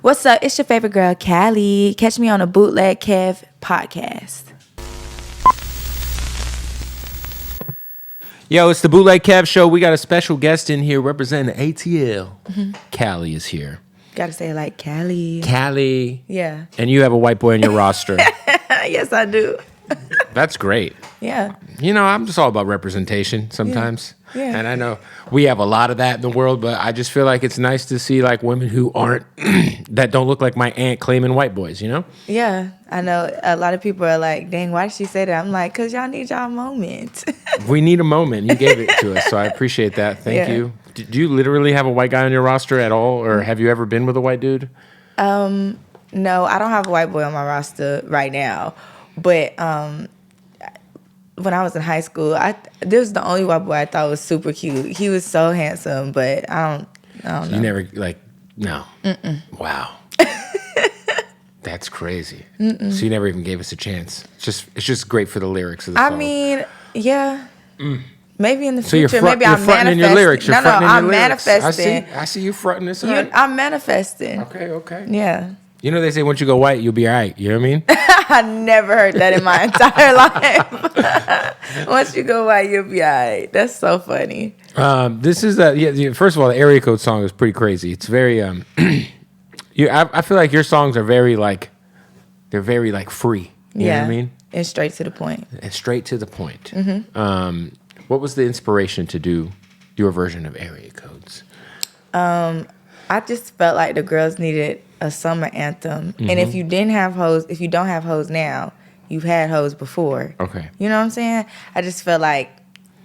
What's up? It's your favorite girl, Callie. Catch me on the Bootleg Kev podcast. Yo, it's the Bootleg Kev show. We got a special guest in here representing the ATL. Callie is here. Gotta say it like Callie. Callie. Yeah. And you have a white boy in your roster. Yes, I do. That's great. Yeah. You know, I'm just all about representation sometimes. Yeah. And I know we have a lot of that in the world, but I just feel like it's nice to see like women who aren't, that don't look like my aunt claiming white boys, you know? Yeah. I know a lot of people are like, dang, why did she say that? I'm like, because y'all need y'all moment. We need a moment. You gave it to us, so I appreciate that. Thank you. Do you literally have a white guy on your roster at all, or have you ever been with a white dude? No, I don't have a white boy on my roster right now. But when I was in high school, this was the only white boy I thought was super cute. He was so handsome, but I don't know. You never, no. Mm-mm. Wow. That's crazy. Mm-mm. So you never even gave us a chance. It's just great for the lyrics of the song. I mean, yeah. Maybe in the So future, maybe I'm fronting in your lyrics. You're fronting in your lyrics. Manifesting. I see you fronting this. I'm manifesting. Okay. Yeah. You know they say once you go white, you'll be all right. You know what I mean? I never heard that in my entire life. Once you go white, you'll be all right. That's so funny. This is first of all, the area code song is pretty crazy. It's very I feel like your songs are very they're very free. You know what I mean? And straight to the point. And straight to the point. Mm-hmm. What was the inspiration to do your version of area codes? I just felt like the girls needed a summer anthem. Mm-hmm. And if you don't have hoes now, you've had hoes before. Okay. You know what I'm saying? I just felt like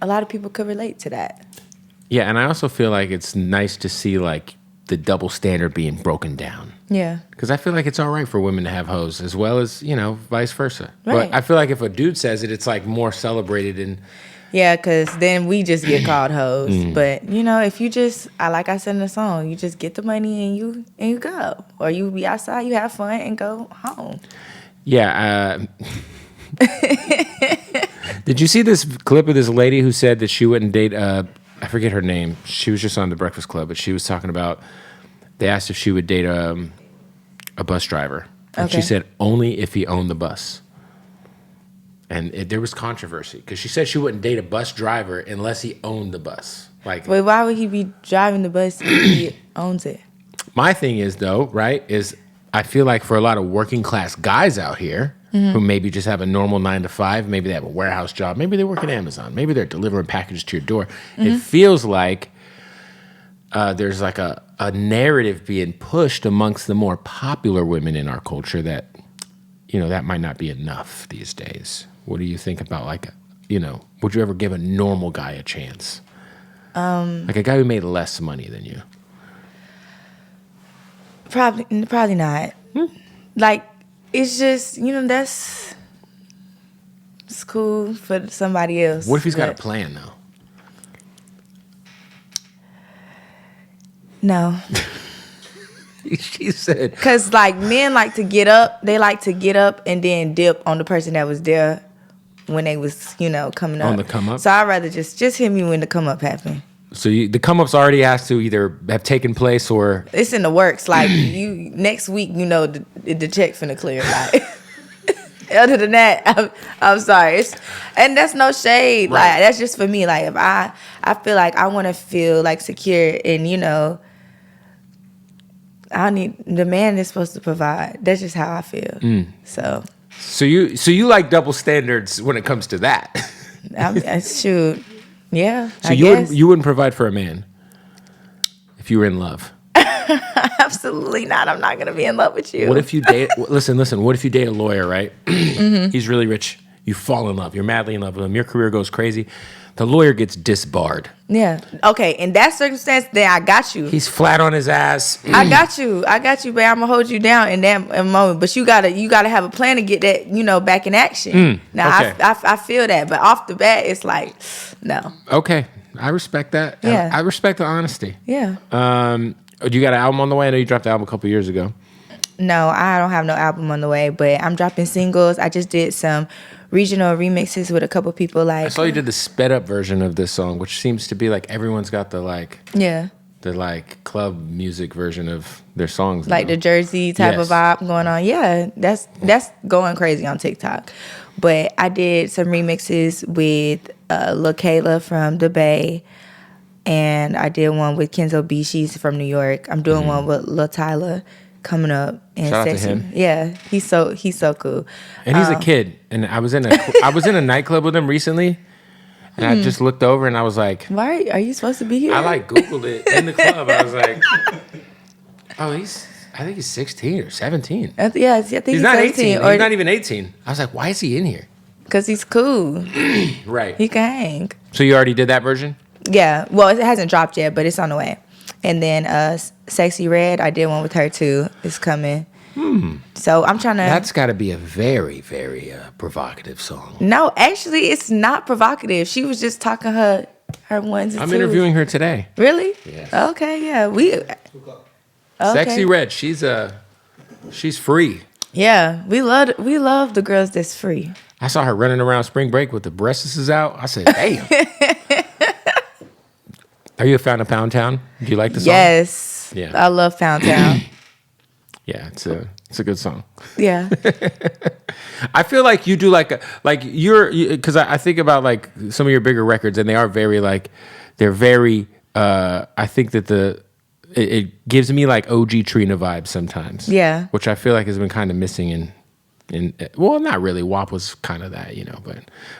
a lot of people could relate to that. Yeah, and I also feel like it's nice to see the double standard being broken down. Yeah. Because I feel like it's all right for women to have hoes as well as, vice versa. Right. But I feel like if a dude says it, it's more celebrated and... Yeah, because then we just get called hoes. But, if you just, like I said in the song, you just get the money and you go. Or you be outside, you have fun and go home. Yeah. Did you see this clip of this lady who said that she wouldn't date, I forget her name. She was just on The Breakfast Club, but she was talking about, they asked if she would date a bus driver. And she said only if he owned the bus. And there was controversy because she said she wouldn't date a bus driver unless he owned the bus. But why would he be driving the bus if he owns it? My thing is, though, right, is I feel like for a lot of working class guys out here who maybe just have a normal 9-to-5, maybe they have a warehouse job, maybe they work at Amazon, maybe they're delivering packages to your door. It feels like there's a narrative being pushed amongst the more popular women in our culture that, that might not be enough these days. What do you think about would you ever give a normal guy a chance? Like a guy who made less money than you? Probably not. It's just, it's cool for somebody else. What if he's got a plan though? No. She said. Because men like to get up. They like to get up and then dip on the person that was there when they was, coming up. On the come up? So I'd rather just hit me when the come up happened. So the come ups already has to either have taken place or... It's in the works. You next week, the check finna clear. Other than that, I'm sorry. And that's no shade. Right. That's just for me. If I feel like I want to feel secure and, I need the man is supposed to provide. That's just how I feel. So you like double standards when it comes to that. Shoot, yeah. So you wouldn't provide for a man if you were in love? Absolutely not. I'm not gonna be in love with you. What if you date? Listen. What if you date a lawyer? Right? He's really rich. You fall in love. You're madly in love with him. Your career goes crazy. The lawyer gets disbarred. Yeah. Okay. In that circumstance, then I got you. He's flat on his ass. I got you, babe. I'm gonna hold you down in that moment. But you gotta have a plan to get that, back in action. Now okay. I feel that, but off the bat, it's no. Okay, I respect that. Yeah. I respect the honesty. Yeah. You got an album on the way? I know you dropped the album a couple years ago. No, I don't have no album on the way, but I'm dropping singles. I just did some regional remixes with a couple people. I saw you did the sped up version of this song, which seems to be everyone's got the the like club music version of their songs. Like the Jersey type of vibe going on. Yeah, that's going crazy on TikTok. But I did some remixes with Lil Kayla from the Bay, and I did one with Kenzo B. She's from New York. I'm doing one with Lil Tyler coming up. And shout out to him. Yeah, he's so cool. And he's a kid. And I was in a nightclub with him recently. And I just looked over and I was like, why are you supposed to be here? I like Googled it in the club. I was like, oh, I think he's 16 or 17. Yeah, I think he's not 17. 18. He's not even 18. I was like, why is he in here? Because he's cool. Right. He can hang. So you already did that version? Yeah. Well, it hasn't dropped yet, but it's on the way. And then Sexy Red, I did one with her too. It's coming. So I'm trying to... That's got to be a very, very provocative song. No, actually, it's not provocative. She was just talking her ones and I'm twos. interviewing her today. Really? Yes. Okay, yeah. Okay. Sexy Red, she's free. Yeah, we love the girls that's free. I saw her running around spring break with the breasts out. I said, damn. Are you a fan of Pound Town? Do you like the song? Yes. Yeah. I love Pound Town. Yeah, it's a good song. Yeah. I feel like you do you're because I think about like some of your bigger records and they are very like they're very I think that it gives me like OG Trina vibes sometimes. Yeah. Which I feel like has been kind of missing in well, not really. WAP was kind of that,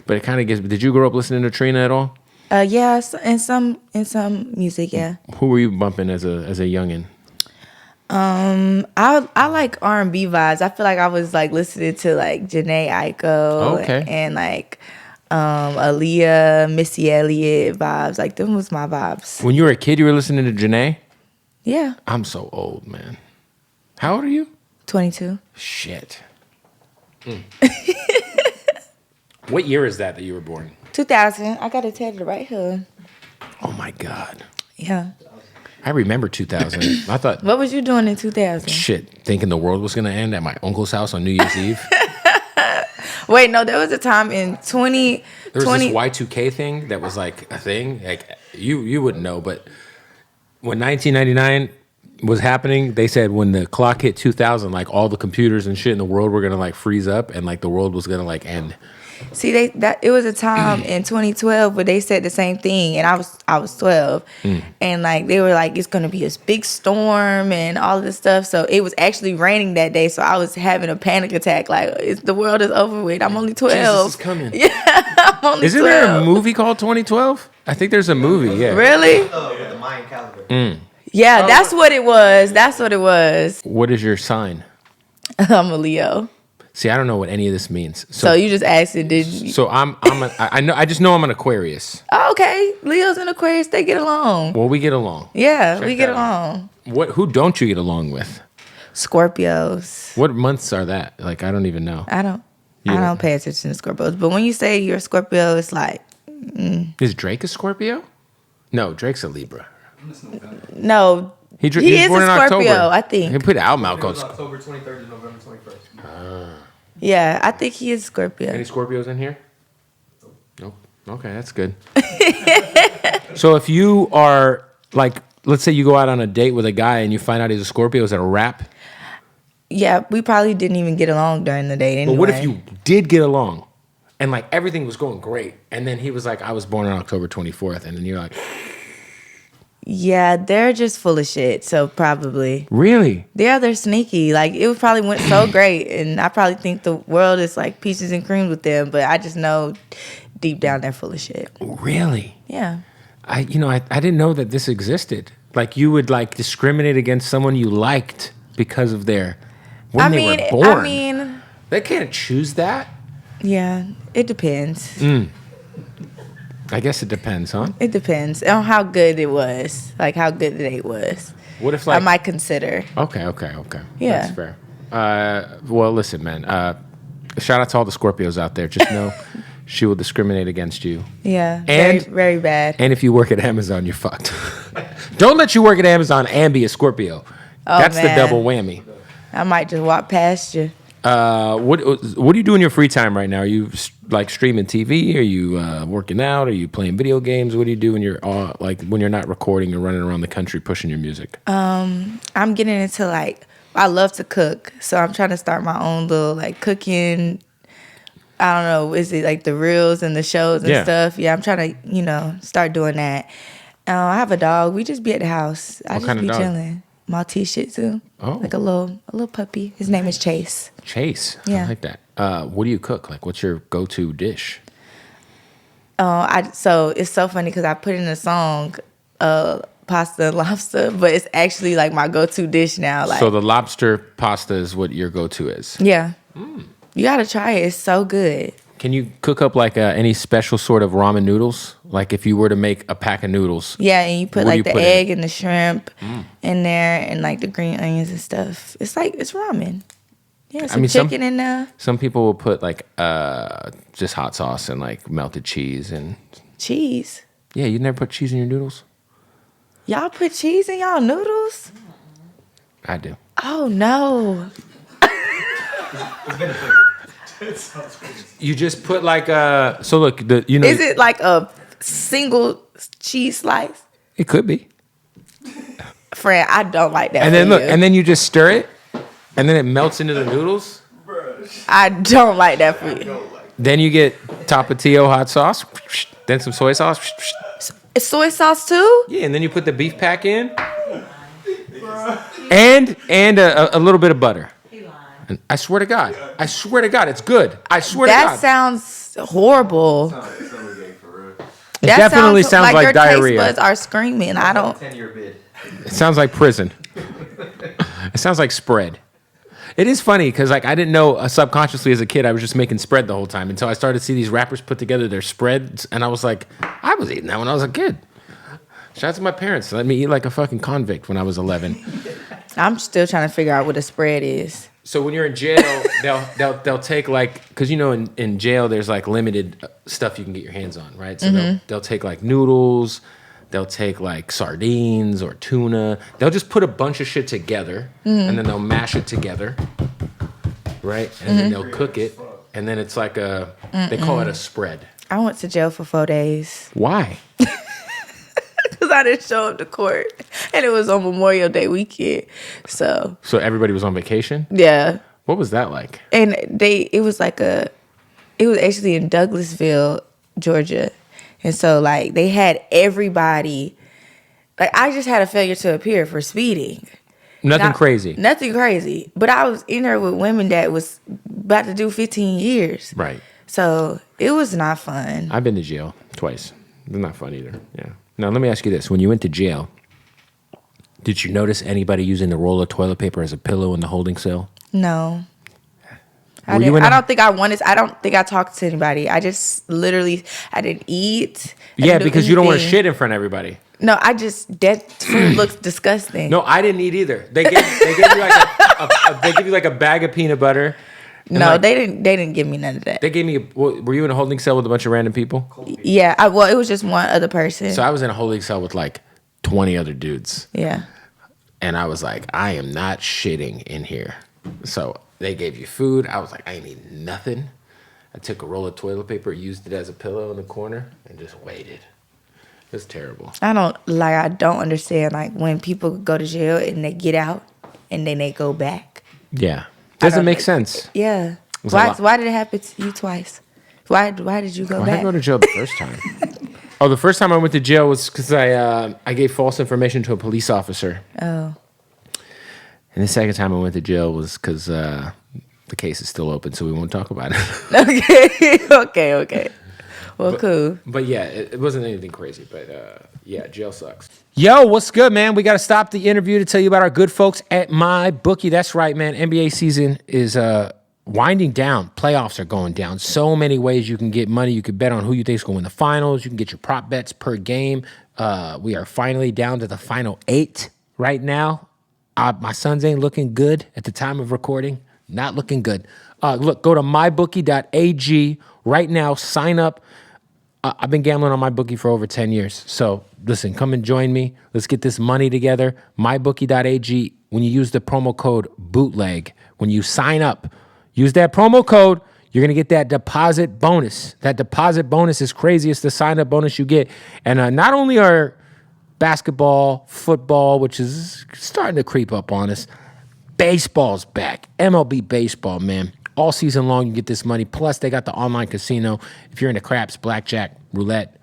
but it kind of gives. Did you grow up listening to Trina at all? Yeah, in some music, yeah. Who were you bumping as a youngin? I like R&B vibes. I feel like I was like listening to like Janae Aiko and like Aaliyah, Missy Elliott vibes. Like them was my vibes. When you were a kid, you were listening to Janae? Yeah. I'm so old, man. How old are you? 22. Shit. What year is that you were born? 2000. I got it tatted right here. Oh my God. Yeah. I remember 2000. I thought. What was you doing in 2000? Shit, thinking the world was gonna end at my uncle's house on New Year's Eve. Wait, no, there was a time in 2020. There was this Y2K thing that was like a thing. Like you wouldn't know, but when 1999 was happening, they said when the clock hit 2000, like all the computers and shit in the world were gonna like freeze up, and like the world was gonna like end. See, it was a time in 2012 where they said the same thing, and I was 12, and like they were like it's gonna be this big storm and all of this stuff. So it was actually raining that day. So I was having a panic attack. Like the world is over with. I'm only 12. Jesus is coming. Yeah, I'm only 12. Isn't there a movie called 2012? I think there's a movie. Yeah. Really? With the Mayan calendar. Yeah, that's what it was. That's what it was. What is your sign? I'm a Leo. See, I don't know what any of this means. So you just asked it, did you? So I just know I'm an Aquarius. Oh, okay. Leos and Aquarius, they get along. Well, we get along. Yeah, Check we get that out. along. Who don't you get along with? Scorpios. What months are that? Like, I don't even know. I don't pay attention to Scorpios. But when you say you're a Scorpio, it's like... Is Drake a Scorpio? No, Drake's a Libra. No, he he's is born a in Scorpio, October. I think. He put an album out It called... was October 23rd to November 21st. Yeah, I think he is Scorpio. Any Scorpios in here? Nope. Okay, that's good. So if you are, like, let's say you go out on a date with a guy and you find out he's a Scorpio, is that a wrap? Yeah, we probably didn't even get along during the date anyway. But what if you did get along and, like, everything was going great, and then he was like, I was born on October 24th, and then you're like... Yeah, they're just full of shit, so probably. Really? Yeah, they're sneaky. Like, it probably went so great, and I probably think the world is like peaches and cream with them, but I just know deep down they're full of shit. Really? Yeah. I didn't know that this existed. Like, you would, like, discriminate against someone you liked because of they were born. I mean... They can't choose that. Yeah, it depends. I guess it depends, huh? It depends on how good it was, like how good the date was. What if, like... I might consider. Okay. Yeah. That's fair. Well, listen, man. Shout out to all the Scorpios out there. Just know she will discriminate against you. Yeah, And- very, very bad. And if you work at Amazon, you're fucked. Don't let you work at Amazon and be a Scorpio. Oh, That's man. the double whammy. I might just walk past you. What do you do in your free time right now? Are you like streaming TV? Are you working out? Are you playing video games? What do you do when you're when you're not recording and running around the country pushing your music? I'm getting into I love to cook, so I'm trying to start my own little cooking. I don't know, is it like the reels and the shows and stuff? Yeah, I'm trying to start doing that. I have a dog. We just be at the house. I just be chilling. Maltese Shih Tzu. Oh. Like a little puppy. His name is Chase. Chase. Yeah. I like that. What do you cook? Like, what's your go-to dish? So it's so funny because I put in a song, pasta and lobster, but it's actually like my go-to dish now. So the lobster pasta is what your go-to is? Yeah. Mm. You gotta try it. It's so good. Can you cook up any special sort of ramen noodles? Like if you were to make a pack of noodles. Yeah, and you put the egg and the shrimp in there and the green onions and stuff. It's ramen. Yeah, chicken in there. Some people will put just hot sauce and melted cheese and cheese. Yeah, you never put cheese in your noodles? Y'all put cheese in y'all noodles? I do. Oh no. It sounds crazy. You just put so look, Is it like a single cheese slice? It could be. Friend, I don't like that. And then and then you just stir it, and then it melts into the noodles. I don't like that for you. Then you get Tapatio hot sauce, then some soy sauce. It's soy sauce too? Yeah, and then you put the beef pack in, and a little bit of butter. And I swear to God, it's good. I swear to God. That sounds horrible. It definitely sounds like diarrhea. Your taste buds are screaming. I don't. 10-year bid. It sounds like prison. It sounds like spread. It is funny because I didn't know subconsciously as a kid I was just making spread the whole time until I started to see these rappers put together their spreads, and I was like, I was eating that when I was a kid. Shout out to my parents. Let me eat like a fucking convict when I was 11. I'm still trying to figure out what a spread is. So when you're in jail, they'll take because in jail there's limited stuff you can get your hands on, right? So they'll take noodles, they'll take sardines or tuna. They'll just put a bunch of shit together and then they'll mash it together, right? And then they'll cook it, and then it's they call it a spread. I went to jail for 4 days. Why? Because I didn't show up to court, and it was on Memorial Day weekend. So everybody was on vacation? Yeah. What was that like? And it was actually in Douglasville, Georgia. And so they had everybody, I just had a failure to appear for speeding. Nothing crazy. Nothing crazy. But I was in there with women that was about to do 15 years. Right. So it was not fun. I've been to jail twice. It's not fun either. Yeah. Now, let me ask you this. When you went to jail, did you notice anybody using the roll of toilet paper as a pillow in the holding cell? No. I don't think I talked to anybody. I just I didn't eat. Yeah, because you don't want to shit in front of everybody. No, that food looks disgusting. No, I didn't eat either. They gave you a bag of peanut butter. No, they didn't give me none of that. They gave me. Were you in a holding cell with a bunch of random people? Yeah, it was just one other person. So I was in a holding cell with 20 other dudes. Yeah. And I was like, I am not shitting in here. So they gave you food. I was like, I ain't eating nothing. I took a roll of toilet paper, used it as a pillow in the corner, and just waited. It was terrible. I don't understand when people go to jail and they get out and then they go back. Yeah. Doesn't make sense. Yeah. Why did it happen to you twice? Why did you go back? I didn't go to jail the first time. The first time I went to jail was because I gave false information to a police officer. Oh. And the second time I went to jail was because the case is still open, so we won't talk about it. Okay. Well, cool. But yeah, it wasn't anything crazy. But yeah, jail sucks. Yo, what's good, man? We got to stop the interview to tell you about our good folks at MyBookie. That's right, man. NBA season is winding down. Playoffs are going down. So many ways you can get money. You can bet on who you think is going to win the finals. You can get your prop bets per game. We are finally down to the final 8 right now. My Suns ain't looking good at the time of recording. Not looking good. Look, go to mybookie.ag right now. Sign up. I've been gambling on MyBookie for over 10 years. So listen, come and join me. Let's get this money together. MyBookie.ag. When you use the promo code Bootleg, when you sign up, Use that promo code. You're going to get that deposit bonus. That deposit bonus is crazy. It's the sign-up bonus you get. And not only are basketball, football, which is starting to creep up on us, baseball's back. MLB baseball, man. All season long, you get this money. Plus, they got the online casino. If you're into craps, blackjack, roulette,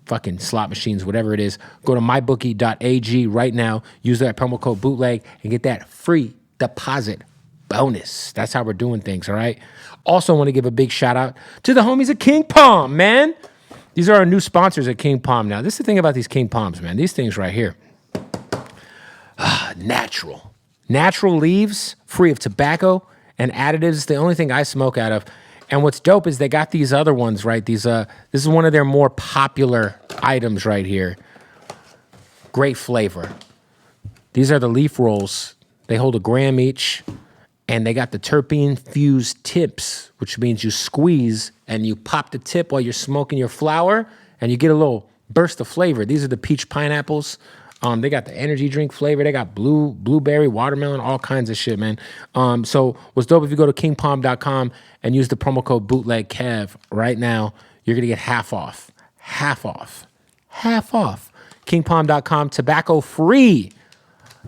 fucking slot machines, whatever it is, go to mybookie.ag right now. Use that promo code bootleg and get that free deposit bonus. That's how we're doing things, all right? Also want to give a big shout out to the homies at King Palm, man. These are our new sponsors at King Palm. Now, this is the thing about these King Palms, man. These things right here. Natural. Natural leaves, free of tobacco and additives. The only thing I smoke out of. And what's dope is they got these other ones, right? This is one of their more popular items right here. Great flavor. These are the leaf rolls. They hold 1 gram each. And they got the terpene-fused tips, which means you squeeze and you pop the tip while you're smoking your flower, and you get a little burst of flavor. These are the peach pineapples. They got the energy drink flavor. They got blueberry, watermelon, all kinds of shit, man. So what's dope, if you go to kingpalm.com and use the promo code bootlegkev right now, you're going to get half off. Half off. Half off. Kingpalm.com, tobacco-free,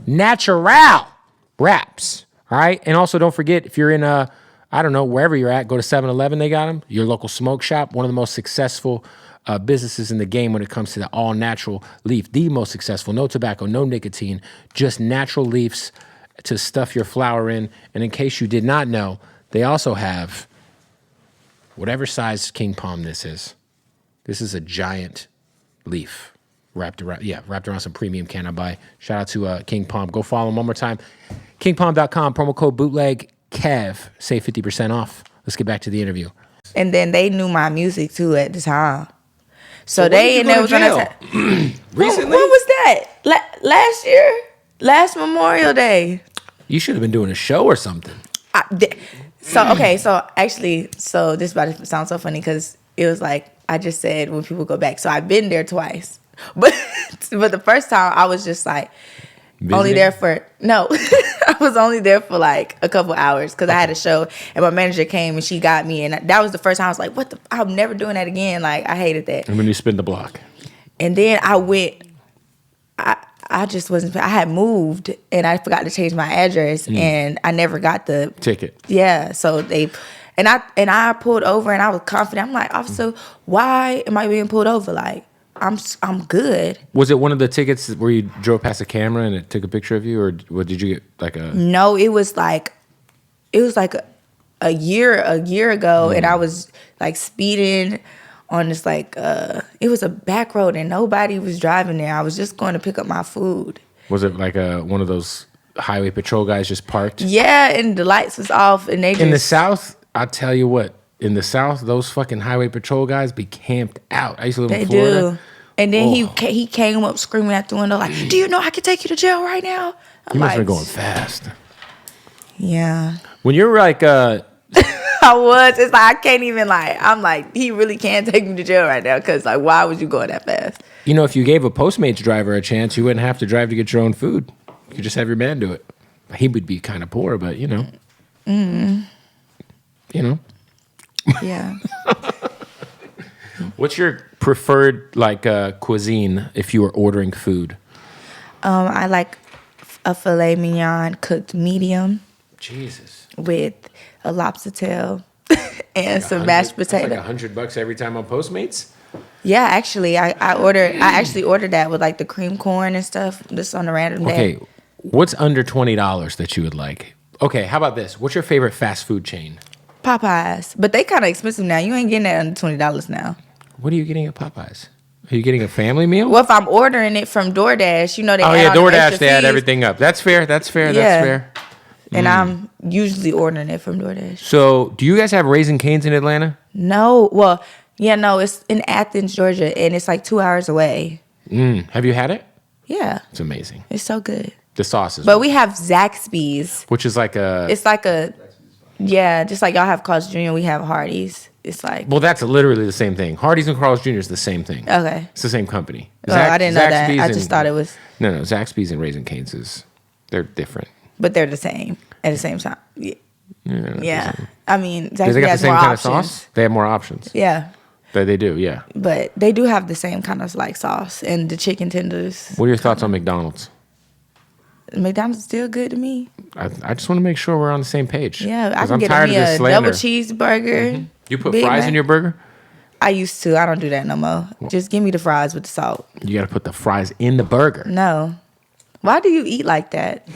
natural wraps. All right. And also don't forget, if you're in I don't know, wherever you're at, go to 7-Eleven. They got them. Your local smoke shop, one of the most successful businesses in the game when it comes to the all natural leaf. The most successful. No tobacco, no nicotine, just natural leaves to stuff your flower in. And in case you did not know, they also have whatever size King Palm this is. This is a giant leaf. Wrapped around some premium cannabi. Shout out to King Palm. Go follow them one more time. KingPalm.com, promo code bootleg Kev. Save 50% off. Let's get back to the interview. And then they knew my music too at the time. So when they did you and go they to was on jail? that. Recently? When was that? Last year? Last Memorial Day. You should have been doing a show or something. So actually, this is about to sound so funny because it was like I just said when people go back. So I've been there twice. But the first time I was just like only there for I was only there for like a couple hours because I had a show and my manager came and she got me, and that was the first time I was like, I'm never doing that again. Like I hated that. And when you spin the block. And then I went. I just wasn't. I had moved and I forgot to change my address and I never got the ticket. Yeah, so they. And I pulled over and I was confident. I'm like, officer, why am I being pulled over? Like, I'm good. Was it one of the tickets where you drove past a camera and it took a picture of you, or what, did you get like a? No, it was like a year ago, and I was like speeding on this like it was a back road and nobody was driving there. I was just going to pick up my food. Was it like one of those highway patrol guys just parked? Yeah, and the lights was off, and they just, in the South. I'll tell you what. In the South, those fucking highway patrol guys be camped out. I used to live in Florida. They do. And then he came up screaming at the window like, "Do you know I can take you to jail right now?" You must have been going fast. Yeah. When you're like, I was. It's like I can't even like. I'm like, he really can't take me to jail right now because like, why would you go that fast? You know, if you gave a Postmates driver a chance, you wouldn't have to drive to get your own food. You could just have your man do it. He would be kind of poor, but you know. You know. Yeah. What's your preferred like cuisine if you were ordering food? I like a filet mignon cooked medium. Jesus. With a lobster tail and some mashed potato. That's like $100 every time on Postmates. Yeah, actually, I actually ordered that with like the cream corn and stuff just on a random day. Okay, what's under $20 that you would like? Okay, how about this? What's your favorite fast food chain? Popeyes, but they kind of expensive now. You ain't getting that under $20 now. What are you getting at Popeyes? Are you getting a family meal? Well, if I'm ordering it from DoorDash, you know they add DoorDash, they add everything up. That's fair. Yeah. That's fair. And I'm usually ordering it from DoorDash. So, do you guys have Raising Cane's in Atlanta? No. Well, yeah, no. It's in Athens, Georgia, and it's like 2 hours away. Have you had it? Yeah. It's amazing. It's so good. The sauce is. But we have Zaxby's, which is like a. It's like a. Yeah, just like y'all have Carl's Jr., we have Hardee's. It's like. Well, that's literally the same thing. Hardee's and Carl's Jr. is the same thing. Okay. It's the same company. I didn't know that. I just thought it was. No, Zaxby's and Raising Cane's they're different. But they're the same at the same time. Yeah. Yeah. I mean, Do they Zaxby's got the has same more kind options. of sauce? They have more options. Yeah, They do, yeah. but they do have the same kind of like sauce and the chicken tenders. What are your thoughts on McDonald's? McDonald's is still good to me. I just want to make sure we're on the same page. Yeah, I 'Cause can I'm get tired me of this a slander. double cheeseburger. You put Big fries Mac. in your burger? I used to. I don't do that no more. Just give me the fries with the salt. You got to put the fries in the burger. No. Why do you eat like that?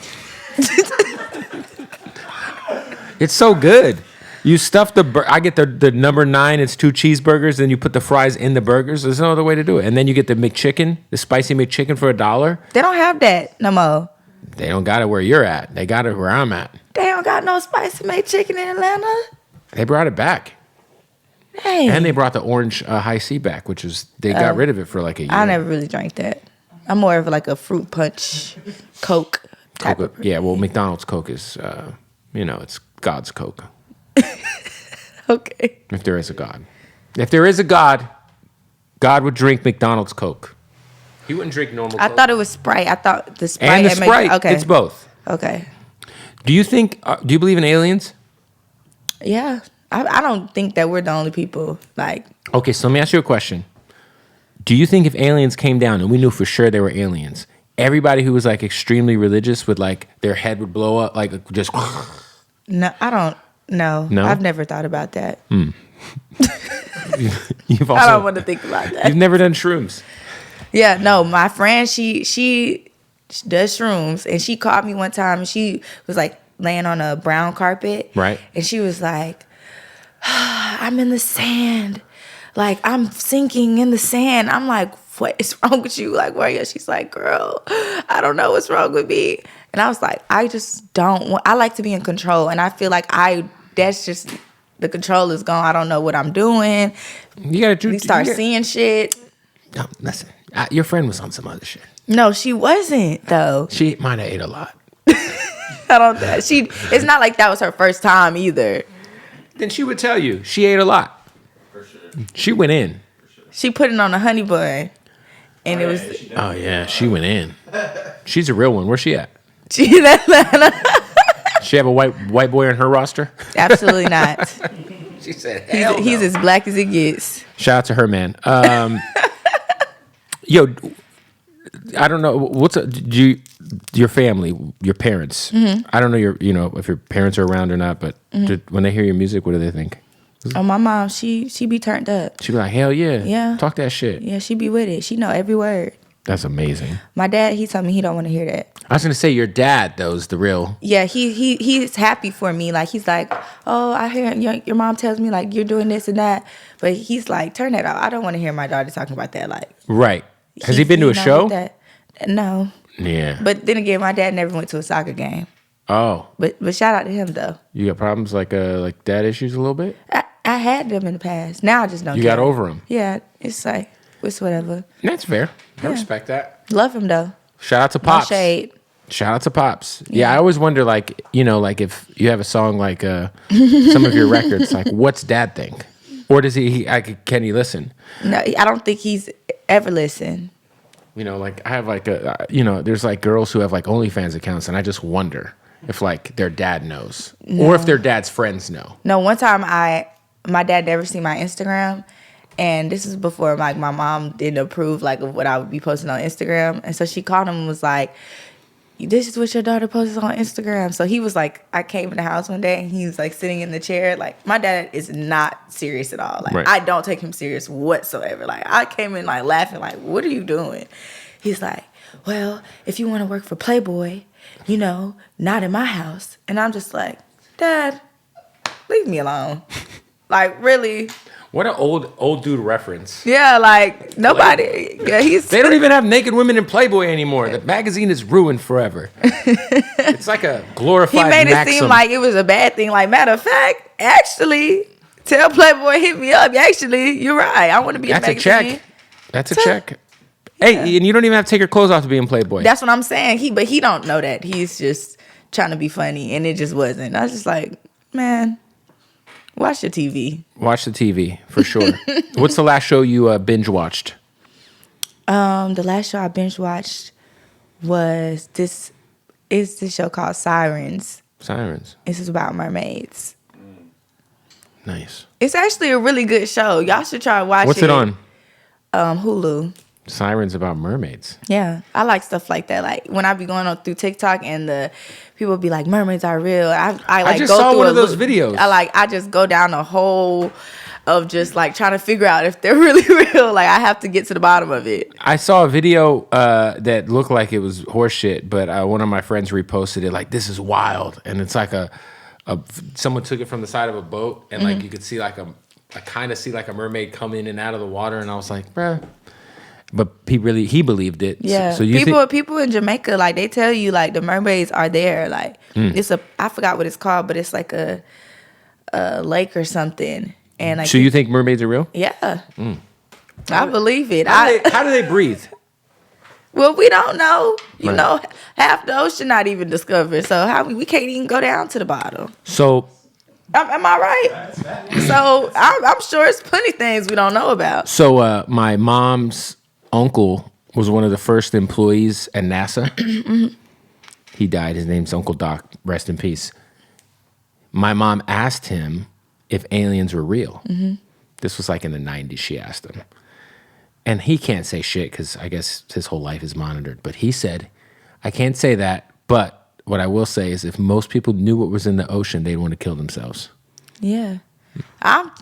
It's so good. You stuff I get the number 9, it's 2 cheeseburgers, then you put the fries in the burgers. There's no other way to do it. And then you get the McChicken, the spicy McChicken for $1. They don't have that no more. They don't got it where you're at. They got it where I'm at. They don't got no spicy made chicken in Atlanta. They brought it back. Dang. And they brought the orange high C back, which is, they got rid of it for like a year. I never really drank that. I'm more of like a fruit punch, Coke type Coke, of. yeah, well, McDonald's Coke is, it's God's Coke. Okay. If there is a God. If there is a God, God would drink McDonald's Coke. He wouldn't drink normal I Coke. thought it was Sprite. I thought the Sprite. And the had Sprite. okay. It's both. Okay. Do you believe in aliens? Yeah. I don't think that we're the only people. Like, Okay, so let me ask you a question. Do you think if aliens came down and we knew for sure they were aliens, everybody who was like extremely religious would like their head would blow up, like just no, I don't. No. No? I've never thought about that. you've also I don't want to think about that. you've never done shrooms. Yeah, no, my friend, she does shrooms, and she called me one time, and she was like laying on a brown carpet, Right. And she was like, "I'm in the sand, like I'm sinking in the sand." I'm like, "What is wrong with you? Like, where are you?" She's like, "Girl, I don't know what's wrong with me." And I was like, "I just don't want. I like to be in control, and I feel like that's just." The control is gone. I don't know what I'm doing. You gotta do. We start seeing shit. No, listen. Your friend was on some other shit. No, she wasn't though. She might have ate a lot. I don't. It's not like that was her first time either. Then she would tell you she ate a lot. For sure. She went in. She put it on a honey bun, and it was. Oh yeah, she went in. She's a real one. Where's she at? She in Atlanta. She have a white boy on her roster? Absolutely not. She said, He's as black as it gets. Shout out to her, man. Yo, I don't know. Your family, your parents? Mm-hmm. I don't know if your parents are around or not, but when they hear your music, what do they think? Oh, my mom, she be turned up. She be like, hell yeah, Yeah. talk that shit. Yeah, she be with it. She know every word. That's amazing. My dad, he told me he don't want to hear that. I was gonna say your dad, though, is the real. Yeah, he's happy for me. Like, he's like, "Oh, I hear your mom tells me like you're doing this and that," but he's like, "Turn that off. I don't want to hear my daughter talking about that." Like, Right. Has he been to a not show? with that. No. Yeah. But then again, my dad never went to a soccer game. Oh, But shout out to him though. you got problems like dad issues a little bit? I had them in the past. Now I just don't. You care. got over them. Yeah, it's like it's whatever. That's fair. I Yeah. respect that. Love him though. Shout out to No Pops. shade. Shout out to Pops. Yeah, Yeah. I always wonder, like if you have a song like some of your records, like what's Dad think, or does can he listen? No, I don't think he's ever listened. Like I have there's like girls who have like OnlyFans accounts, and I just wonder if like their dad knows, or if their dad's friends know. No, one time my dad never seen my Instagram, and this is before like my mom didn't approve like of what I would be posting on Instagram, and so she called him and was like, "This is what your daughter posts on Instagram." So he was like, I came in the house one day and he was like sitting in the chair. Like, my dad is not serious at all. Like, Right. I don't take him serious whatsoever. Like, I came in like laughing, like, "What are you doing?" He's like, "Well, if you want to work for Playboy, not in my house." And I'm just like, "Dad, leave me alone." Like, really? What an old dude reference. Yeah, like nobody. Yeah, They don't even have naked women in Playboy anymore. The magazine is ruined forever. It's like a glorified. He made it Maxim. seem like it was a bad thing. Like, matter of fact, actually, tell Playboy hit me up. Actually, you're right. I want to be. That's in a the check. magazine. That's a check. Hey, and you don't even have to take your clothes off to be in Playboy. That's what I'm saying. But he don't know that. He's just trying to be funny, and it just wasn't. I was just like, man, watch your TV. Watch the TV for sure. What's the last show you binge watched? The last show I binge watched was this. It's this show called Sirens. Sirens. This is about mermaids. Nice. It's actually a really good show. Y'all should try to watch it. What's it on? Hulu. Sirens about mermaids. Yeah, I like stuff like that. Like when I be going on through TikTok and the people be like, mermaids are real. I just go saw through one of those videos. I just go down a hole of just like trying to figure out if they're really real. Like I have to get to the bottom of it. I saw a video that looked like it was horseshit, but one of my friends reposted it like, this is wild. And it's like someone took it from the side of a boat and like you could see like I kind of see like a mermaid come in and out of the water. And I was like, bruh. But he believed it. Yeah. So you people in Jamaica, like they tell you like the mermaids are there. Like it's I forgot what it's called, but it's like a lake or something. And like, so you think mermaids are real? Yeah. I believe it. How do they breathe? Well, we don't know. You Right. know, half the ocean not even discovered. So we can't even go down to the bottom. So Am I right? So I'm sure it's plenty things we don't know about. So my mom's uncle was one of the first employees at NASA. He died. His name's Uncle Doc. Rest in peace. My mom asked him if aliens were real. This was like in the 90s. She asked him. And he can't say shit because I guess his whole life is monitored. But he said, I can't say that. But what I will say is if most people knew what was in the ocean, they'd want to kill themselves. Yeah.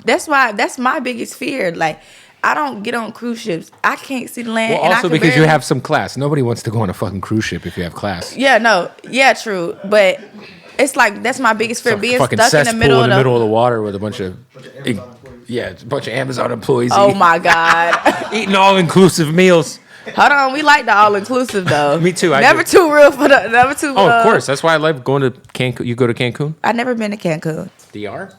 That's my biggest fear. Like, I don't get on cruise ships. I can't see the land. Well, and also because you have some class. Nobody wants to go on a fucking cruise ship if you have class. Yeah, no. Yeah, true. But it's like, that's my biggest fear. Being Fucking stuck in the middle of the water with a bunch of Amazon employees. Oh my God. Eating all inclusive meals. Hold on, we like the all inclusive though. Me too. Never too real for the never too. Oh, of course. That's why I love going to Cancun. You go to Cancun? I've never been to Cancun. DR?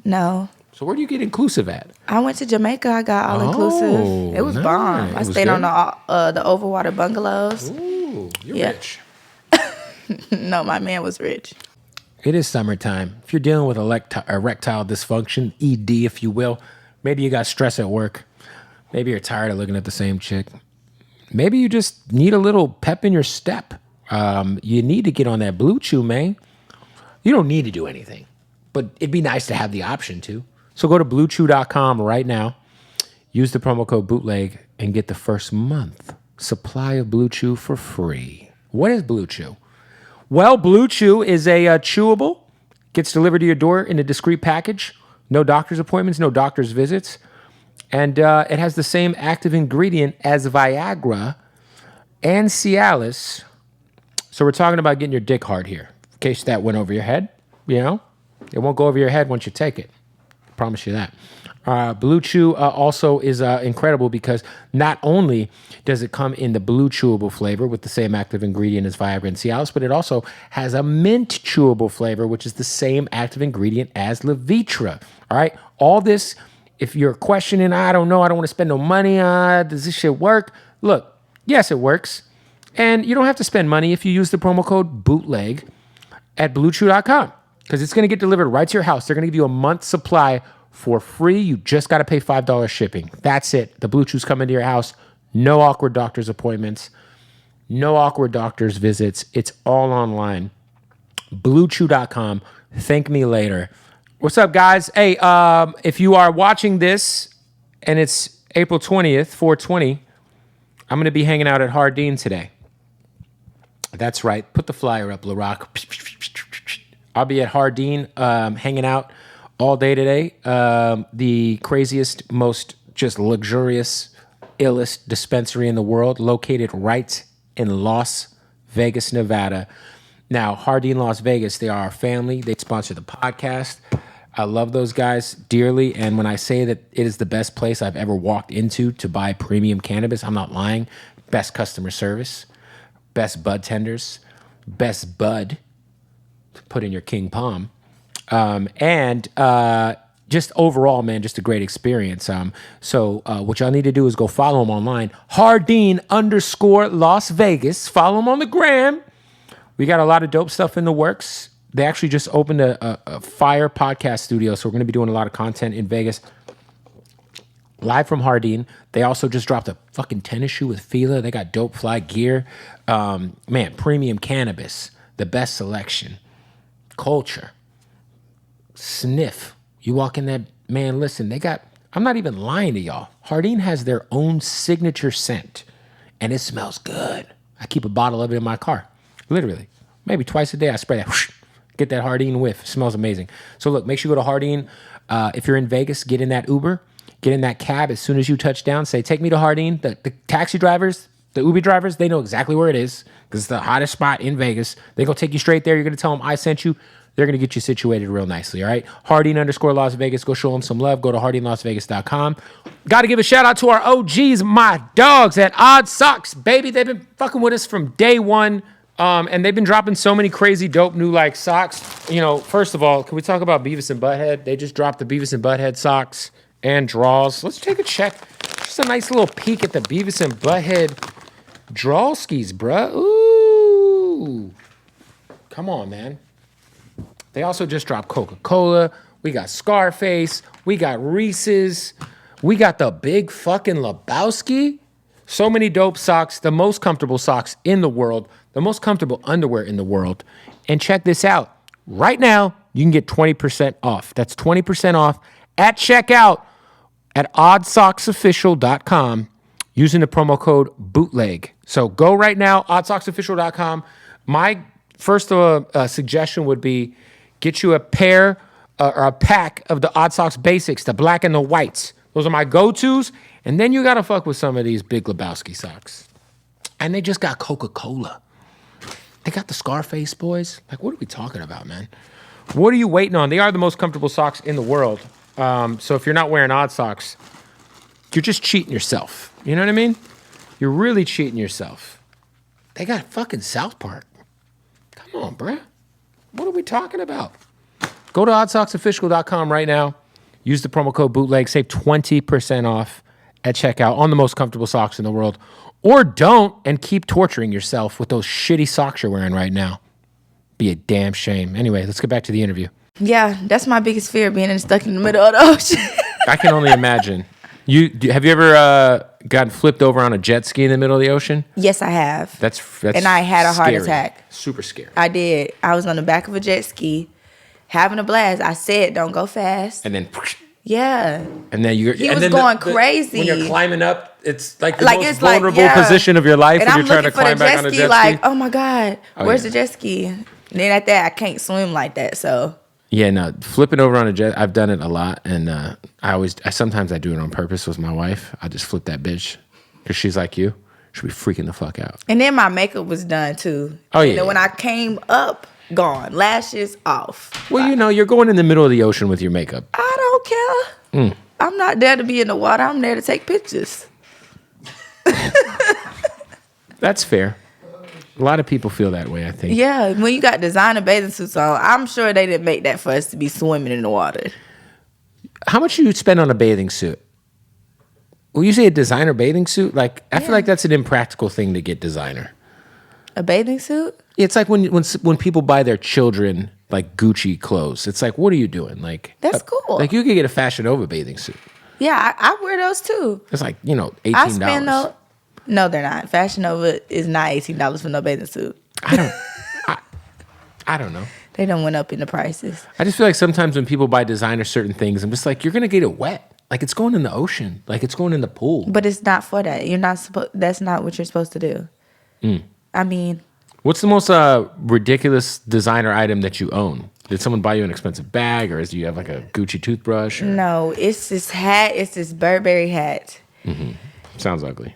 No. So where do you get inclusive at? I went to Jamaica. I got all inclusive. It was nice. bomb. I It was stayed on good? the overwater bungalows. Ooh, you're Yeah. rich. No, my man was rich. It is summertime. If you're dealing with erectile dysfunction, ED, if you will, maybe you got stress at work. Maybe you're tired of looking at the same chick. Maybe you just need a little pep in your step. You need to get on that Blue Chew, man. You don't need to do anything, but it'd be nice to have the option to. So go to bluechew.com right now. Use the promo code Bootleg and get the first month supply of Blue Chew for free. What is Blue Chew? Well, Blue Chew is a chewable. Gets delivered to your door in a discreet package. No doctor's appointments, no doctor's visits. And it has the same active ingredient as Viagra and Cialis. So we're talking about getting your dick hard here. In case that went over your head, you know. It won't go over your head once you take it. I promise you that. Blue Chew also is incredible because not only does it come in the blue chewable flavor with the same active ingredient as Viagra and Cialis, but it also has a mint chewable flavor, which is the same active ingredient as Levitra. All right. All this, if you're questioning, I don't know, I don't want to spend no money, does this shit work? Look, yes, it works. And you don't have to spend money if you use the promo code BOOTLEG at BlueChew.com because it's going to get delivered right to your house. They're going to give you a month's supply for free. You just got to pay $5 shipping. That's it. The Blue Chews come into your house. No awkward doctor's appointments. No awkward doctor's visits. It's all online. BlueChew.com. Thank me later. What's up, guys? Hey, if you are watching this and it's April 20th, 420, I'm going to be hanging out at Hardin today. That's right. Put the flyer up, LaRock. I'll be at Hardin hanging out all day today. The craziest, most just luxurious, illest dispensary in the world, located right in Las Vegas, Nevada. Now, Hardin Las Vegas, they are our family. They sponsor the podcast. I love those guys dearly. And when I say that it is the best place I've ever walked into to buy premium cannabis, I'm not lying. Best customer service, best bud tenders, best bud to put in your king palm. And just overall, man, just a great experience. So what y'all need to do is go follow them online. Hardin_Las Vegas. Follow them on the gram. We got a lot of dope stuff in the works. They actually just opened a fire podcast studio, so we're going to be doing a lot of content in Vegas. Live from Hardin. They also just dropped a fucking tennis shoe with Fila. They got dope fly gear. Man, premium cannabis. The best selection. Culture. Sniff. You walk in there, man, listen, I'm not even lying to y'all. Hardin has their own signature scent, and it smells good. I keep a bottle of it in my car, literally. Maybe twice a day I spray that, whoosh, get that Hardin whiff. It smells amazing. So look, make sure you go to Hardin. If you're in Vegas, get in that Uber, get in that cab. As soon as you touch down, say, take me to Hardin. The taxi drivers, the Uber drivers, they know exactly where it is because it's the hottest spot in Vegas. They're going to take you straight there. You're going to tell them I sent you. They're going to get you situated real nicely, all right? Hardin_Las Vegas. Go show them some love. Go to HardinLasVegas.com. Got to give a shout out to our OGs, my dogs at Odd Socks, baby. They've been fucking with us from day one, and they've been dropping so many crazy, dope new like socks. You know, first of all, can we talk about Beavis and Butthead? They just dropped the Beavis and Butthead socks and draws. Let's take a check. Just a nice little peek at the Beavis and Butthead drawskis, bruh. Ooh. Come on, man. They also just dropped Coca-Cola. We got Scarface. We got Reese's. We got the big fucking Lebowski. So many dope socks. The most comfortable socks in the world. The most comfortable underwear in the world. And check this out. Right now, you can get 20% off. That's 20% off at checkout at oddsocksofficial.com using the promo code BOOTLEG. So go right now, oddsocksofficial.com. My first suggestion would be get you a pair or a pack of the Odd Socks Basics, the black and the whites. Those are my go-tos. And then you got to fuck with some of these Big Lebowski socks. And they just got Coca-Cola. They got the Scarface boys. Like, what are we talking about, man? What are you waiting on? They are the most comfortable socks in the world. So if you're not wearing Odd Socks, you're just cheating yourself. You know what I mean? You're really cheating yourself. They got fucking South Park. Come on, bruh. What are we talking about? Go to oddsocksofficial.com right now. Use the promo code BOOTLEG. Save 20% off at checkout on the most comfortable socks in the world. Or don't and keep torturing yourself with those shitty socks you're wearing right now. Be a damn shame. Anyway, let's get back to the interview. Yeah, that's my biggest fear, being stuck in the middle of the ocean. I can only imagine. Have you ever gotten flipped over on a jet ski in the middle of the ocean? Yes, I have. That's and I had a heart scary. attack. Super scary. I did. I was on the back of a jet ski, having a blast. I said, "Don't go fast." And then, yeah. And then you. He was going crazy. When you're climbing up, it's like the like most it's vulnerable like, yeah. position of your life and when I'm you're trying to climb back on a jet ski. Like, oh my god, where's yeah. the jet ski? And then at that, I can't swim like that, so. Yeah, no, flipping over on a jet, I've done it a lot, and sometimes I do it on purpose with my wife. I just flip that bitch because she's like you. She'll be freaking the fuck out. And then my makeup was done too. Oh yeah. And then when I came up, gone, lashes off. Well, you're going in the middle of the ocean with your makeup. I don't care. I'm not there to be in the water. I'm there to take pictures. That's fair. A lot of people feel that way, I think. Yeah, when you got designer bathing suits on, I'm sure they didn't make that for us to be swimming in the water. How much do you spend on a bathing suit? Will you say a designer bathing suit? Like, I feel like that's an impractical thing to get designer. A bathing suit? It's like when people buy their children like Gucci clothes. It's like, what are you doing? Like, that's cool. Like you could get a Fashion Nova bathing suit. Yeah, I wear those too. It's like, $18. No, they're not. Fashion Nova is not $18 for no bathing suit. I don't know. They done went up in the prices. I just feel like sometimes when people buy designer certain things, I'm just like, you're gonna get it wet. Like it's going in the ocean. Like it's going in the pool. But it's not for that. You're not supposed. That's not what you're supposed to do. I mean, what's the most ridiculous designer item that you own? Did someone buy you an expensive bag, or do you have like a Gucci toothbrush? Or? No, it's this hat. It's this Burberry hat. Mm-hmm. Sounds ugly.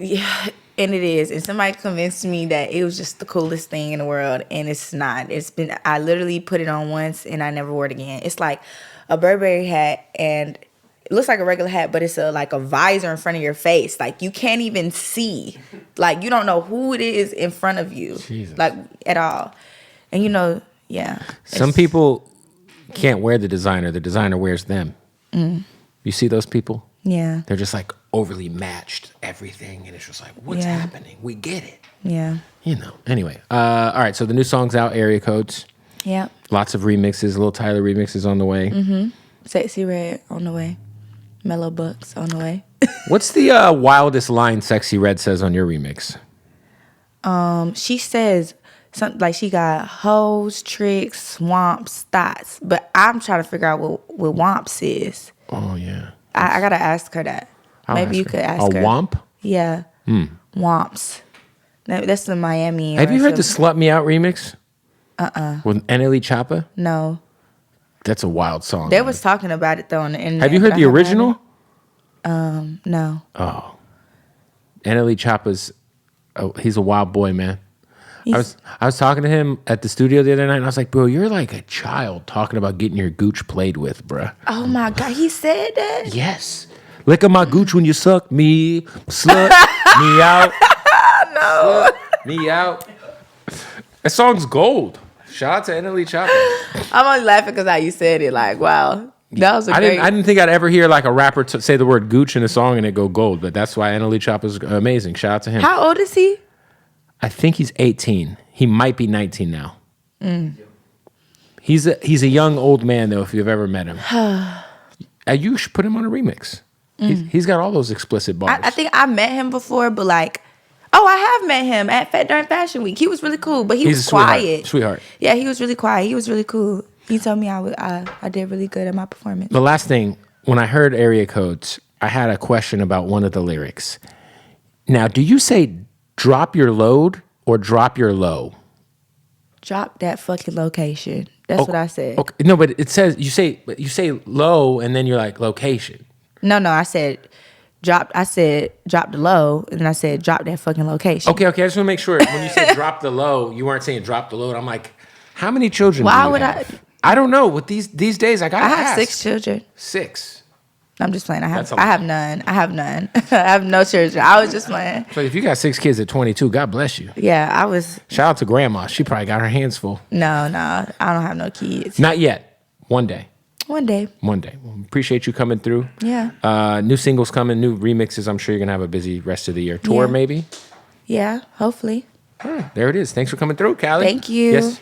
Yeah, and it is. And somebody convinced me that it was just the coolest thing in the world, and it's not. I literally put it on once, and I never wore it again. It's like a Burberry hat, and it looks like a regular hat, but it's like a visor in front of your face. Like you can't even see. Like you don't know who it is in front of you. Jesus. Like at all. And yeah. Some people can't wear the designer wears them. You see those people? Yeah. They're just like overly matched everything, and it's just like, what's happening? We get it. Yeah. Anyway. All right, so the new song's out, Area Codes. Yeah. Lots of remixes, Lil Tyler remixes on the way. Mm-hmm. Sexy Red on the way. Mellow Bucks on the way. What's the wildest line Sexy Red says on your remix? She says, Like she got hoes, tricks, swamps, thoughts. But I'm trying to figure out what womps is. Oh yeah. I gotta ask her that. I'll Maybe ask you her. could ask her. A womp? Yeah. Womps. That's the Miami. Have or you heard the some- "Slut Me Out" remix? With Anneli Choppa? No. That's a wild song. They man. was talking about it though on the internet. Have you but heard I the haven't original? it. No. Oh, Anneli Choppa's. Oh, he's a wild boy, man. I was talking to him at the studio the other night, and I was like, "Bro, you're like a child talking about getting your gooch played with, bruh." Oh my God, he said that? Yes. Lick on my gooch when you suck me, slut me out. No. Slut me out. That song's gold. Shout out to Anneli Choppa. I'm only laughing because how you said it. Like, wow, that was a I great. didn't think I'd ever hear like a rapper say the word gooch in a song and it go gold, but that's why Anneli Choppa's amazing. Shout out to him. How old is he? I think he's 18. He might be 19 now. He's a young old man though. If you've ever met him, you should put him on a remix. He's got all those explicit bars. I think I met him before, but like, I have met him during Fashion Week. He was really cool, but He's was a sweetheart. quiet. Sweetheart. Yeah, he was really quiet. He was really cool. He told me I did really good at my performance. The last thing, when I heard Area Codes, I had a question about one of the lyrics. Now, do you say drop your load or drop your low? Drop that fucking location. That's what I said. Okay. No, but it says you say low and then you're like location. No, I said drop. I said drop the low, and then I said drop that fucking location. Okay. I just want to make sure when you said drop the low, you weren't saying drop the load. I'm like, how many children? Why do you would have? I don't know. With these days, I got. I have 6 children. 6. I'm just playing. I That's a have lot. none. I have no children. I was just playing. So if you got 6 kids at 22, God bless you. Yeah, I was. Shout out to grandma. She probably got her hands full. No, I don't have no kids. Not yet. One day. One day. Well, appreciate you coming through. Yeah. New singles coming, new remixes. I'm sure you're gonna have a busy rest of the year. Tour Yeah. maybe. Yeah, hopefully. All right, there it is. Thanks for coming through, Callie. Thank you. Yes.